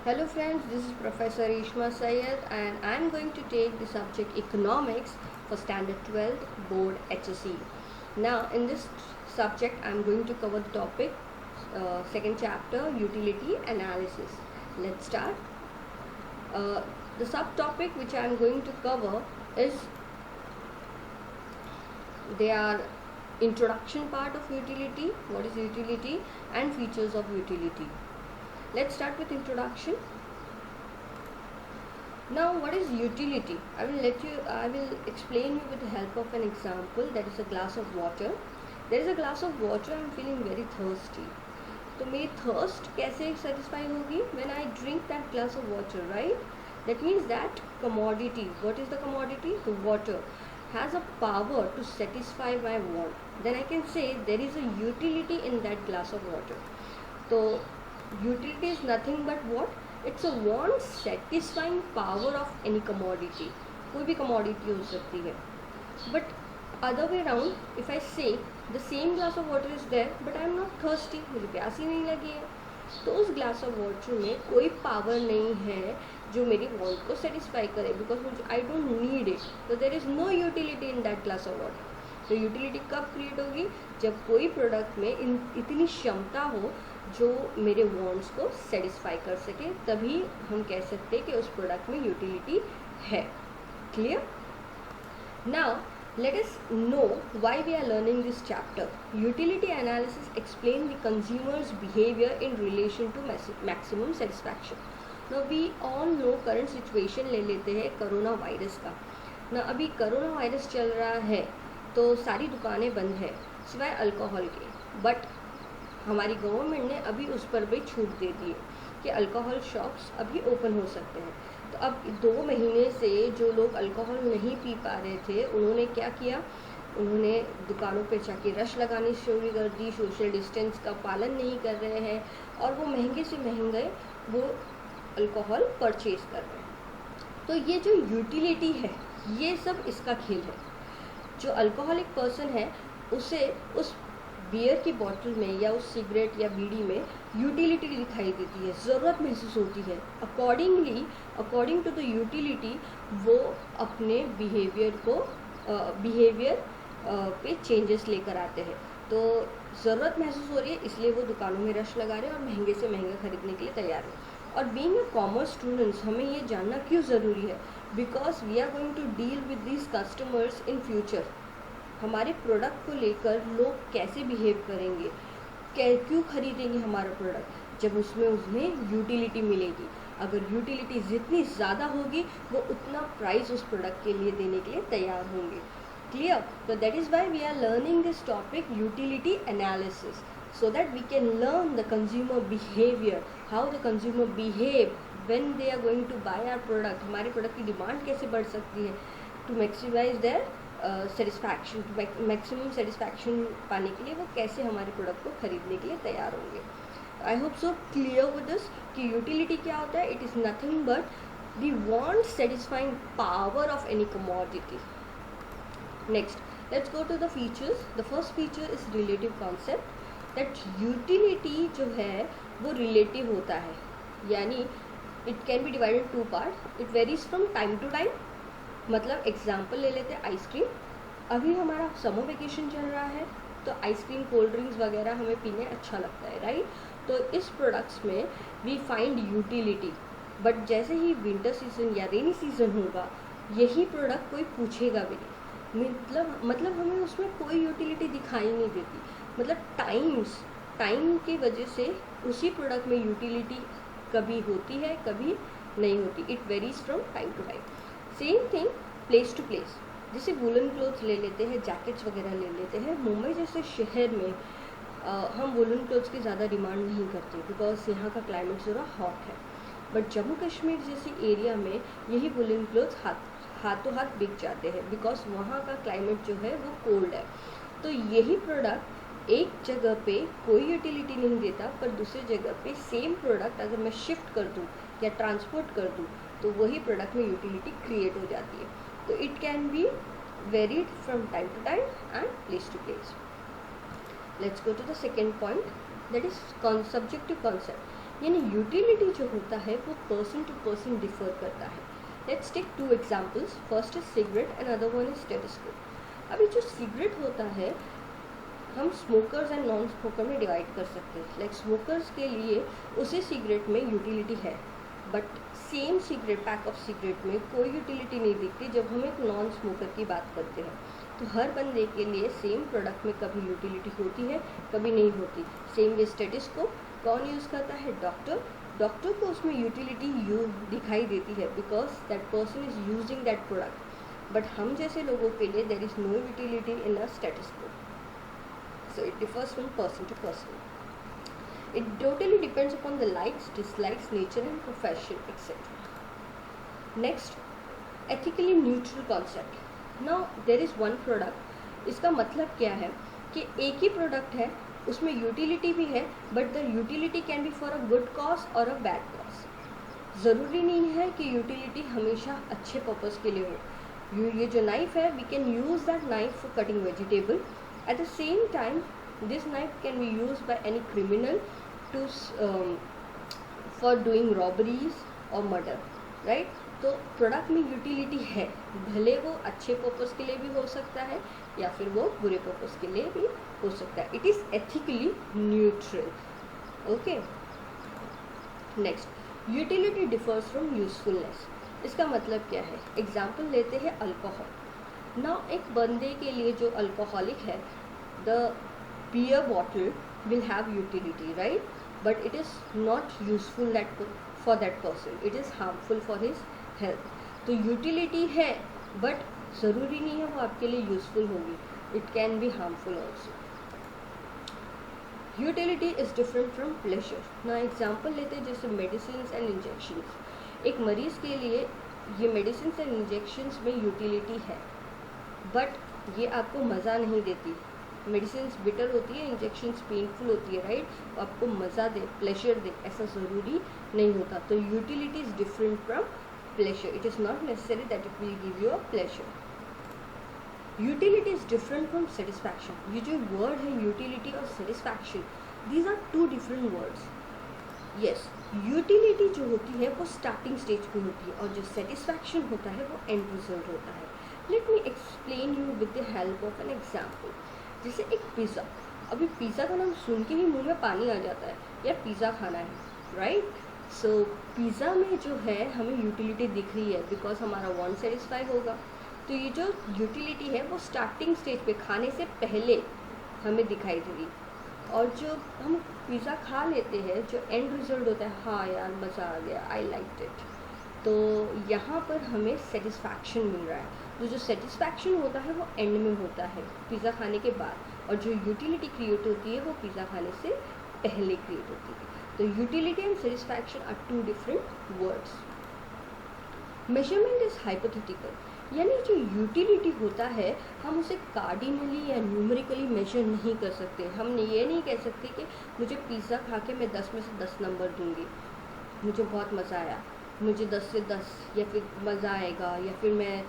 Hello friends, this is Professor Ishma Sayed and I am going to take the subject Economics for Standard 12 Board HSE. Now in this subject I am going to cover the topic second chapter Utility Analysis. Let's start. The subtopic which I am going to cover is their introduction part of utility, what is utility and features of utility. Let's start with introduction. Now, what is utility? I will explain you with the help of an example. That is a glass of water. There is a glass of water. I am feeling very thirsty. तो मेरी thirst कैसे satisfy होगी? When I drink that glass of water, right? That means that commodity. What is the commodity? The water has a power to satisfy my want. Then I can say there is a utility in that glass of water. So utility is nothing but what? It's a want satisfying power of any commodity. कोई भी commodity हो सकती है. But other way around, if I say the same glass of water is there, but I am not thirsty, मुझे प्यास ही नहीं लगी है, तो उस glass of water में कोई power नहीं है जो मेरी want को satisfy करे, because I don't need it. So there is no utility in that glass of water. तो यूटिलिटी कब क्रिएट होगी? जब कोई प्रोडक्ट में इतनी क्षमता हो जो मेरे वांट्स को सेटिस्फाई कर सके, तभी हम कह सकते हैं कि उस प्रोडक्ट में यूटिलिटी है. Clear? Now let us know why we are learning this chapter. Utility analysis explain the consumer's behavior in relation to maximum satisfaction. Now we all know current situation ले लेते हैं कोरोना वायरस का. ना अभी corona virus चल रहा है तो सारी दुकानें बंद है सिवाय अल्कोहल के. बट हमारी गवर्नमेंट ने अभी उस पर भी छूट दे दी है कि अल्कोहल शॉप्स अभी ओपन हो सकते हैं. तो अब 2 महीने से जो लोग अल्कोहल नहीं पी पा रहे थे, उन्होंने क्या किया? उन्होंने दुकानों पे जाके रश लगानी शुरू कर दी, सोशल डिस्टेंस का पालन नहीं कर रहे हैं और वो महंगे से महंगे वो अल्कोहल परचेज कर रहे हैं. तो ये जो यूटिलिटी है, ये सब इसका खेल है. जो अल्कोहलिक पर्सन है उसे उस बियर की बॉटल में या उस सिगरेट या बीड़ी में यूटिलिटी दिखाई देती है, ज़रूरत महसूस होती है. अकॉर्डिंग टू द यूटिलिटी वो अपने बिहेवियर पे चेंजेस लेकर आते हैं. तो ज़रूरत महसूस हो रही है, इसलिए वो दुकानों में रश लगा रहे हैं और महंगे से महंगा खरीदने के लिए तैयार हैं. और बीइंग अ कॉमर्स स्टूडेंट्स हमें ये जानना क्यों ज़रूरी है? Because we are going to deal with these customers in future. हमारे प्रोडक्ट को लेकर लोग कैसे बिहेव करेंगे, क्यों खरीदेंगे हमारा प्रोडक्ट, जब उसमें यूटिलिटी मिलेगी. अगर यूटिलिटी जितनी ज़्यादा होगी वो उतना प्राइस उस प्रोडक्ट के लिए देने के लिए तैयार होंगे. क्लियर? तो that is why we are learning this topic utility analysis, so that we can learn the consumer behavior, how the consumer behave when they are going to buy our product. हमारे product की demand कैसे बढ़ सकती है to maximize their satisfaction, maximum satisfaction पाने के लिए वो कैसे हमारे प्रोडक्ट को खरीदने के लिए तैयार होंगे. I hope so clear with this कि यूटिलिटी क्या होता है. It is nothing but the want satisfying power of any commodity. Next let's go to the features. The first feature is relative concept. That utility जो है वो relative होता है, यानी it can be divided 2 part. It varies from time to time. मतलब example ले लेते हैं आइसक्रीम. अभी हमारा समर वेकेशन चल रहा है तो आइसक्रीम, कोल्ड ड्रिंक्स वगैरह हमें पीने अच्छा लगता है, राइट? तो इस प्रोडक्ट्स में वी फाइंड यूटिलिटी. बट जैसे ही विंटर सीजन या रेनी सीजन होगा यही प्रोडक्ट कोई पूछेगा भी नहीं. मतलब हमें उसमें कोई यूटिलिटी दिखाई नहीं देती. मतलब टाइम की वजह से उसी प्रोडक्ट में यूटिलिटी कभी होती है कभी नहीं होती. It varies from time to time. Same thing place to place. जैसे वुलन क्लोथ्स ले लेते हैं, जैकेट्स वगैरह ले लेते हैं. मुंबई जैसे शहर में हम वुलन क्लोथ्स की ज़्यादा डिमांड नहीं करते बिकॉज यहाँ का क्लाइमेट ज़रा हॉट है. बट जम्मू कश्मीर जैसे एरिया में यही वुलन क्लोथ्स हाथों हाथ बिक जाते हैं बिकॉज वहाँ का क्लाइमेट जो है वो कोल्ड है. तो यही प्रोडक्ट एक जगह पे कोई यूटिलिटी नहीं देता, पर दूसरी जगह पे सेम प्रोडक्ट अगर मैं शिफ्ट कर दूँ या ट्रांसपोर्ट कर दूँ तो वही प्रोडक्ट में यूटिलिटी क्रिएट हो जाती है. तो it can be varied from time to time and place to place. Let's go to the second point, that is subjective concept. यानी यूटिलिटी जो होता है वो पर्सन टू पर्सन डिफर करता है। Let's take two examples, first is cigarette and other one is stethoscope. अभी जो cigarette होता है हम स्मोकर्स एंड नॉन स्मोकर में डिवाइड कर सकते हैं। लाइक स्मोकर्स के लिए उसी सिगरेट में यूटिलिटी है, but same cigarette, pack of cigarette में कोई यूटिलिटी नहीं दिखती जब हम एक नॉन स्मोकर की बात करते हैं। तो हर बंदे के लिए सेम प्रोडक्ट में कभी यूटिलिटी होती है, कभी नहीं होती। सेम वे स्टेथोस्कोप कौन यूज़ करता है? डॉक्टर। डॉक्टर को उसमें यूटिलिटी दिखाई देती है because that person is using that product, but हम जैसे लोगों के लिए there is no utility in a stethoscope. So it differs from person to person. It totally depends upon the likes, dislikes, nature and profession, etc. Next, ethically neutral concept. Now there is one product. इसका मतलब क्या है कि एक ही product है, उसमें utility भी है, but the utility can be for a good cause और अ बैड कॉज. ज़रूरी नहीं है कि यूटिलिटी हमेशा अच्छे पर्पज़ के लिए हो. ये जो नाइफ है, we can use that knife for cutting vegetable. At the same time this knife can be use by any criminal for doing robberies or murder, right? तो प्रोडक्ट में यूटिलिटी है, भले वो अच्छे पर्पस के लिए भी हो सकता है या फिर वो बुरे पर्पस के लिए भी हो सकता है. It is ethically neutral. Okay. Next, utility differs from usefulness. इसका मतलब क्या है? एग्जाम्पल लेते हैं अल्कोहल. ना एक बंदे के लिए जो अल्कोहलिक है, the beer bottle will have utility, right? But it is not useful for that person. It is harmful for his health. तो utility है, but ज़रूरी नहीं है वो आपके लिए useful होगी. It can be harmful also. Utility is different from pleasure. ना example लेते हैं जैसे medicines and injections. एक मरीज़ के लिए ये medicines and injections में utility है, but ये आपको मज़ा नहीं देती. मेडिसिन बिटर होती है, इंजेक्शन्स पेनफुल होती है, राइट? तो आपको मज़ा दे, प्लेजर दे, ऐसा ज़रूरी नहीं होता. तो utility is different from pleasure. It is not necessary that it will give you a pleasure. Utility is different from satisfaction. ये जो वर्ड है यूटिलिटी और satisfaction, these are two different words. Yes, utility जो होती है वो starting stage पे होती है और जो सेटिस्फैक्शन होता है वो एंड रिजल्ट होता है. Let me explain you with the help of an example. जैसे एक पिज़्ज़ा. अभी पिज़्ज़ा का नाम सुन के ही मुंह में पानी आ जाता है, यार पिज़्ज़ा खाना है, राइट? सो पिज़्ज़ा में जो है हमें यूटिलिटी दिख रही है बिकॉज हमारा वांट सेटिस्फाई होगा. तो ये जो यूटिलिटी है वो स्टार्टिंग स्टेज पे खाने से पहले हमें दिखाई दे रही. और जो हम पिज़्ज़ा खा लेते हैं, जो एंड रिजल्ट होता है, हाँ यार मज़ा आ गया, आई लाइक इट, तो यहाँ पर हमें सेटिस्फैक्शन मिल रहा है. तो जो सेटिस्फैक्शन होता है वो एंड में होता है, पिज़्ज़ा खाने के बाद, और जो यूटिलिटी क्रिएट होती है वो पिज़्ज़ा खाने से पहले क्रिएट होती है. तो utility and satisfaction are two different words. Measurement is hypothetical. यानी जो यूटिलिटी होता है हम उसे कार्डिनली या न्यूमेरिकली मेजर नहीं कर सकते. हम ये नहीं कह सकते कि मुझे पिज़्ज़ा खा के मैं 10 में से 10 नंबर दूंगी, मुझे बहुत मज़ा आया, मुझे 10 से 10, या फिर मज़ा आएगा, या फिर मैं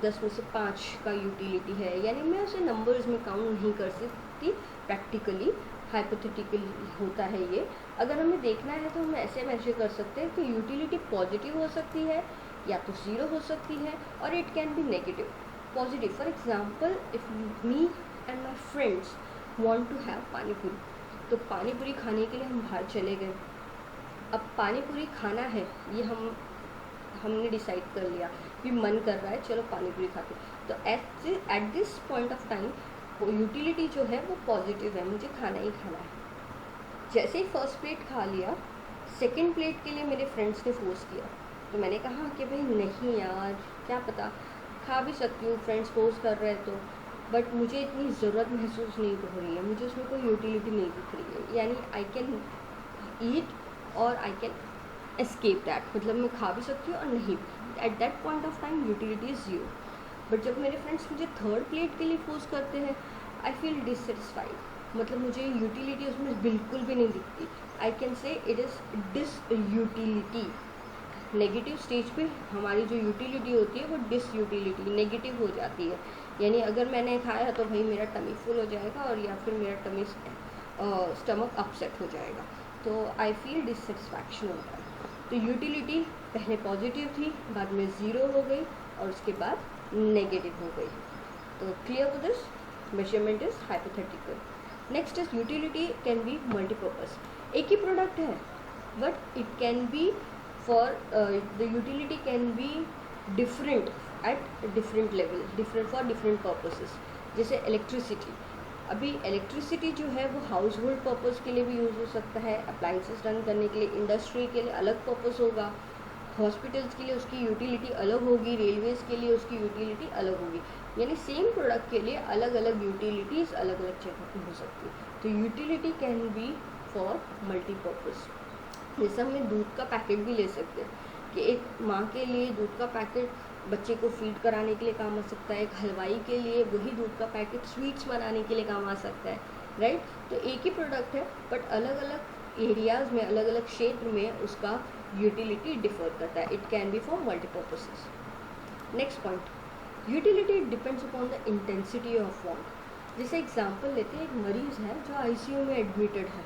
10 में से 5 का यूटिलिटी है. यानी मैं उसे नंबर्स में काउंट नहीं कर सकती. प्रैक्टिकली हाइपोथेटिकल होता है ये. अगर हमें देखना है तो हम ऐसे मेजर कर सकते हैं कि यूटिलिटी पॉजिटिव हो सकती है या तो 0 हो सकती है, और it can be negative. Positive, for example, if me and my friends want to have pani puri, तो पानी पूरी खाने के लिए हम बाहर चले गए. अब पानी पूरी खाना है, ये हमने डिसाइड कर लिया कि मन कर रहा है, चलो पानी पूरी खाते. तो at this point of time utility जो है वो पॉजिटिव है, मुझे खाना ही खाना है. जैसे ही फर्स्ट प्लेट खा लिया, सेकंड प्लेट के लिए मेरे फ्रेंड्स ने फोर्स किया, तो मैंने कहा कि भाई नहीं यार, क्या पता, खा भी सकती हूँ, फ्रेंड्स फोर्स कर रहे हैं तो, बट मुझे इतनी ज़रूरत महसूस नहीं हो रही है, मुझे उसमें कोई यूटिलिटी नहीं दिख रही है. यानी आई कैन ईट और आई कैन एस्केप दैट, मतलब मैं खा भी सकती हूँ और नहीं. At that point of time utility is 0. But जब मेरे फ्रेंड्स मुझे थर्ड प्लेट के लिए फोर्स करते हैं, आई फील डिससेटिस्फाइड, मतलब मुझे यूटिलिटी उसमें बिल्कुल भी नहीं दिखती. I can say it is disutility. Negative stage पे हमारी जो यूटिलिटी होती है वो डिस यूटिलिटी, नेगेटिव हो जाती है. यानी अगर मैंने खाया तो भाई मेरा टमी फुल हो जाएगा और या फिर मेरा टमी स्टमक अपसेट हो जाएगा. तो आई फील डिससेटिस्फैक्शन होता है। तो यूटिलिटी पहले पॉजिटिव थी, बाद में ज़ीरो हो गई और उसके बाद नेगेटिव हो गई। तो clear with this, measurement is hypothetical. Next is utility can B multipurpose. एक ही प्रोडक्ट है but it can be for the utility can be different at different level, different for different purposes. जैसे electricity, अभी electricity जो है वो house hold purpose के लिए भी यूज़ हो सकता है, अप्लाइंसेस रन करने के लिए, इंडस्ट्री के लिए अलग पर्पज़ होगा, हॉस्पिटल्स के लिए उसकी यूटिलिटी अलग होगी, रेलवेज़ के लिए उसकी यूटिलिटी अलग होगी। यानी सेम प्रोडक्ट के लिए अलग अलग यूटिलिटीज़ अलग अलग जगह पर हो सकती है। तो utility can be for multipurpose. जैसे हमने दूध का पैकेट भी ले सकते हैं कि एक माँ के लिए दूध का पैकेट बच्चे को फीड कराने के लिए काम आ सकता है, एक हलवाई के लिए वही दूध का पैकेट स्वीट्स बनाने के लिए काम आ सकता है, राइट। तो एक ही प्रोडक्ट है बट अलग अलग एरियाज़ में, अलग अलग क्षेत्र में उसका यूटिलिटी डिफर करता है। It can be for multipurposes. Next point, utility depends upon the intensity of want. जैसे एग्जांपल लेते हैं, एक मरीज़ है जो आईसीयू में एडमिटेड है।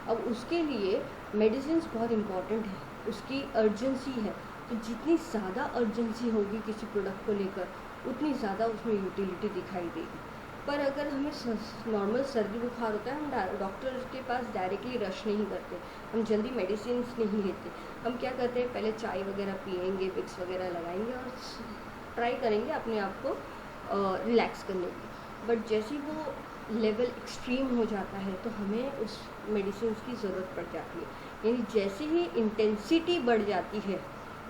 अब उसके लिए मेडिसिन बहुत इंपॉर्टेंट है, उसकी अर्जेंसी है। तो जितनी ज़्यादा अर्जेंसी होगी किसी प्रोडक्ट को लेकर उतनी ज़्यादा उसमें यूटिलिटी दिखाई देगी। पर अगर हमें नॉर्मल सर्दी बुखार होता है, हम डॉक्टर के पास डायरेक्टली रश नहीं करते, हम जल्दी मेडिसिन नहीं लेते। हम क्या करते हैं, पहले चाय वगैरह पिएंगे, विक्स वगैरह लगाएंगे और ट्राई करेंगे अपने आप को रिलैक्स करने की। बट जैसे ही वो लेवल एक्सट्रीम हो जाता है तो हमें उस मेडिसिन की ज़रूरत पड़ जाती है। यानी जैसे ही इंटेंसिटी बढ़ जाती है,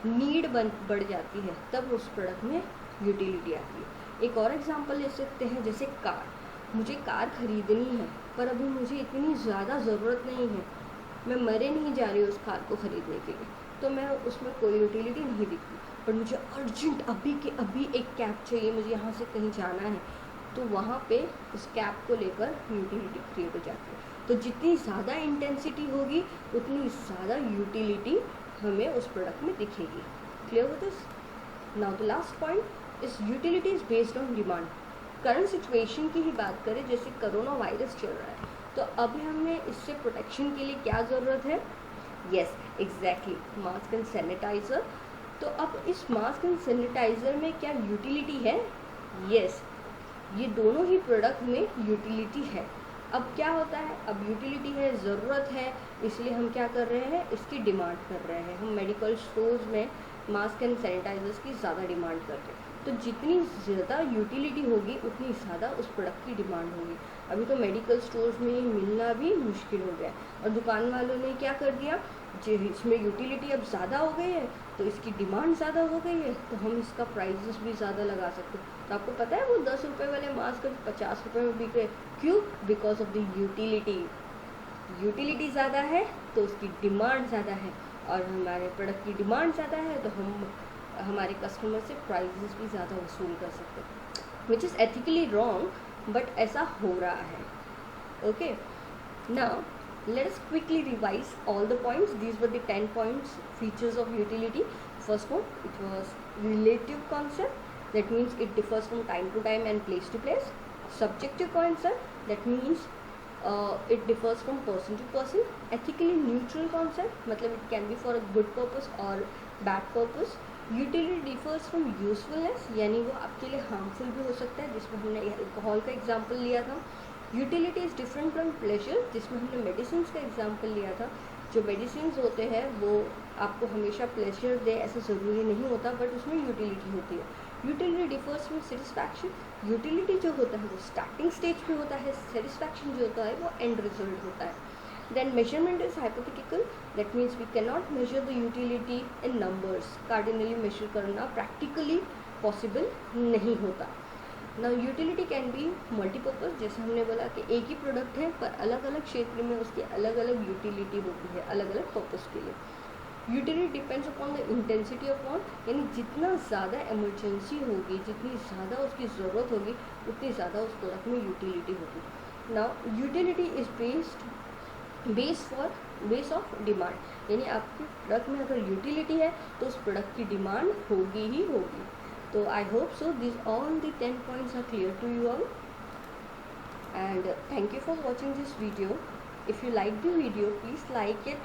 नीड बढ़ जाती है, तब उस प्रोडक्ट में यूटिलिटी आती है। एक और एग्जांपल ले सकते हैं, जैसे कार। मुझे कार ख़रीदनी है पर अभी मुझे इतनी ज़्यादा ज़रूरत नहीं है, मैं मरे नहीं जा रही उस कार को ख़रीदने के लिए, तो मैं उसमें कोई यूटिलिटी नहीं दिखती। पर मुझे अर्जेंट अभी के अभी एक कैब चाहिए, मुझे यहाँ से कहीं जाना है, तो वहाँ पे उस कैब को लेकर यूटिलिटी क्रिएट हो जाती है। तो जितनी ज़्यादा इंटेंसिटी होगी उतनी ज़्यादा यूटिलिटी हमें उस प्रोडक्ट में दिखेगी। Clear with this? Now the last point is utility is based on demand. Current situation की ही बात करें, जैसे कोरोना वायरस चल रहा है, तो अभी हमें इससे प्रोटेक्शन के लिए क्या ज़रूरत है? Yes, exactly, mask and sanitiser. तो अब इस मास्क एंड सैनिटाइज़र में क्या यूटिलिटी है? यस, ये दोनों ही प्रोडक्ट में यूटिलिटी है। अब क्या होता है, अब यूटिलिटी है, ज़रूरत है, इसलिए हम क्या कर रहे हैं, इसकी डिमांड कर रहे हैं। हम मेडिकल स्टोर्स में मास्क एंड सैनिटाइजर्स की ज़्यादा डिमांड कर रहे हैं। तो जितनी ज़्यादा यूटिलिटी होगी उतनी ज़्यादा उस प्रोडक्ट की डिमांड होगी। अभी तो मेडिकल स्टोर्स में मिलना भी मुश्किल हो गया और दुकान वालों ने क्या कर दिया, इसमें यूटिलिटी अब ज़्यादा हो गई है तो इसकी डिमांड ज़्यादा हो गई है, तो हम इसका प्राइजेस भी ज़्यादा लगा सकते हैं। तो आपको पता है वो 10 रुपये वाले मास्क 50 रुपये में बिक रहे। क्यों? Because of the utility. Utility ज़्यादा है तो उसकी डिमांड ज़्यादा है, और हमारे प्रोडक्ट की डिमांड ज़्यादा है तो हम हमारे कस्टमर से प्राइजेस भी ज़्यादा वसूल कर सकते हैं, which is ethically wrong, but ऐसा हो रहा है। Okay, now let us quickly revise all the points. These were the 10 points features of utility. First one, it was relative concept, that means it differs from time to time and place to place. Subjective concept, that means it differs from person to person. Ethically neutral concept, मतलब it can be for a good purpose or bad purpose. Utility differs from usefulness, यानी वो आपके लिए harmful भी हो सकता है, जिसमें हमने अल्कोहल का एग्जाम्पल लिया था। Utility is different from pleasure, जिसमें हमने मेडिसिन का एग्जांपल लिया था। जो मेडिसिन होते हैं वो आपको हमेशा प्लेजर दे ऐसा ज़रूरी नहीं होता, बट उसमें यूटिलिटी होती है। Utility differs from satisfaction. Utility जो होता है वो स्टार्टिंग स्टेज पे होता है, सेटिस्फैक्शन जो होता है वो एंड रिजल्ट होता है। Then measurement is hypothetical, that means we can not measure the utility in numbers. Cardinally measure करना प्रैक्टिकली पॉसिबल नहीं होता। Now utility can be multipurpose, जैसे हमने बोला कि एक ही प्रोडक्ट है पर अलग अलग क्षेत्र में उसकी अलग अलग यूटिलिटी होती है, अलग अलग पर्पज़ के लिए। Utility depends upon the intensity of want, यानी जितना ज़्यादा इमरजेंसी होगी, जितनी ज़्यादा उसकी ज़रूरत होगी उतनी ज़्यादा उस प्रोडक्ट में यूटिलिटी होगी। Now utility is base of demand, यानी आपके प्रोडक्ट में अगर यूटिलिटी है तो उस प्रोडक्ट की डिमांड होगी ही होगी। So I hope so these all the 10 points are clear to you all, and thank you for watching this video. If you like the video, please like it,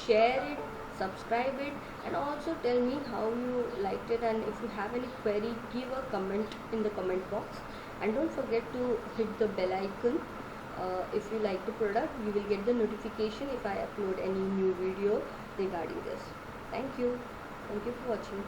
share it, subscribe it, and also tell me how you liked it. And if you have any query, give a comment in the comment box, and don't forget to hit the bell icon. If you like the product, you will get the notification if I upload any new video regarding this. Thank you for watching.